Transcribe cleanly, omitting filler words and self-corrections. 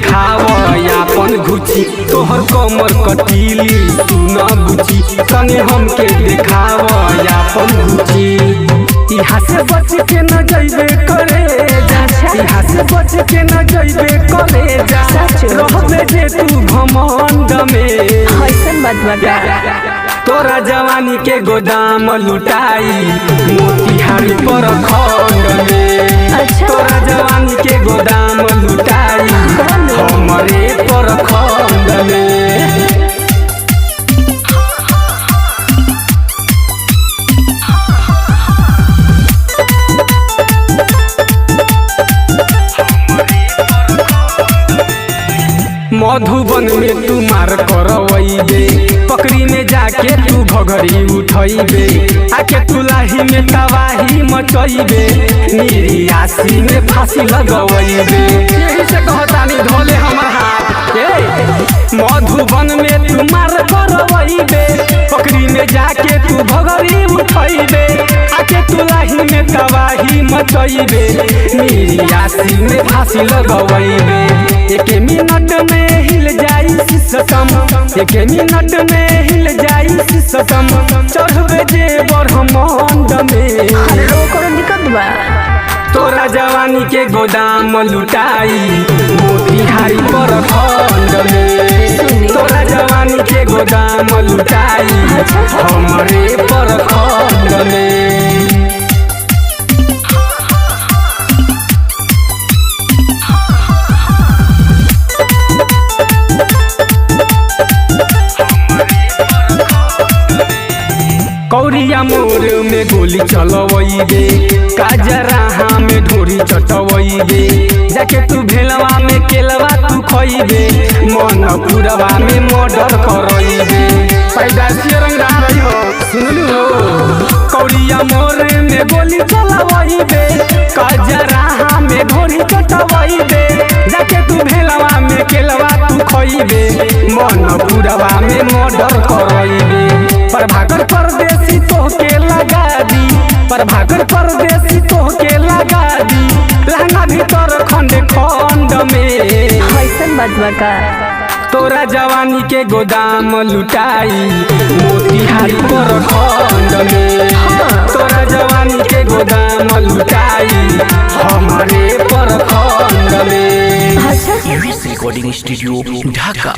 देखाव अपन घुची तोहर कमर कटीली तू न बुची संगे हमके देखाव अपन घुची। यहाँ से बच के न जइबे करे जा, यहाँ से बच के न जइबे करे जा, रहबे जे तू घमंड में ऐसन बात बता। तोरा जवानी के गोदाम लुटाई मोतिहारी पर खंड में। अच्छा। तोरा जवानी के गोदाम लुटाई हमरे पर खंड में। मधुबन में तू मार करवैबे, पकड़ी में जाके तू घघरी उठैबे, आके तुलाही में तबाही मचैबे, निर्यासी में फांसी लगवैबे। यही से कहतानी धोले हमर हाथ। मधुबन में तू मार करवैबे, पकड़ी में जाके तू घघरी उठैबे, आके तुलाही में तबाही मचैबे, निर्यासी में फांसी लगवैबे। एक मिनट में हिल जाई सिस्टम, एक मिनट में हिल जाई सिस्टम, चढ़बे जे ब्रह्मांड में। कोनो दिक्कत बा? तोरा जवानी के गोदाम लुटाई मोतिहारी पर खंड में। तोरा जवानी के गोदाम लुटाई हमरे पर खंड में। कौरिया मोर में गोली चलवैबे, काजराहा में ढोरी चटवैबे, जाके तू भेलवा में केलवा तू खैबे, मनपुरवा में मर्डर करैबे। पैदाशी रंग रही हो सुनलू हो। कौरिया मोर में गोली चलवैबे, काजराहा में ढोरी चटवैबे, जाके तू भेलवा में केलवा तू खैबे, मनपुरवा में मर्डर करैबे। प्रभाकर परदेसी तोहके लगा दी, प्रभाकर परदेसी तोहके लगा दी, लहंगा भीतर खंड खंड में। ऐसन बात बता। तोरा जवानी के गोदाम लुटाई मोतिहारी पर खंड में। तोरा जवानी के गोदाम लुटाई हमरे पर खंड में। अच्छा। रिकॉर्डिंग स्टूडियो ढाका।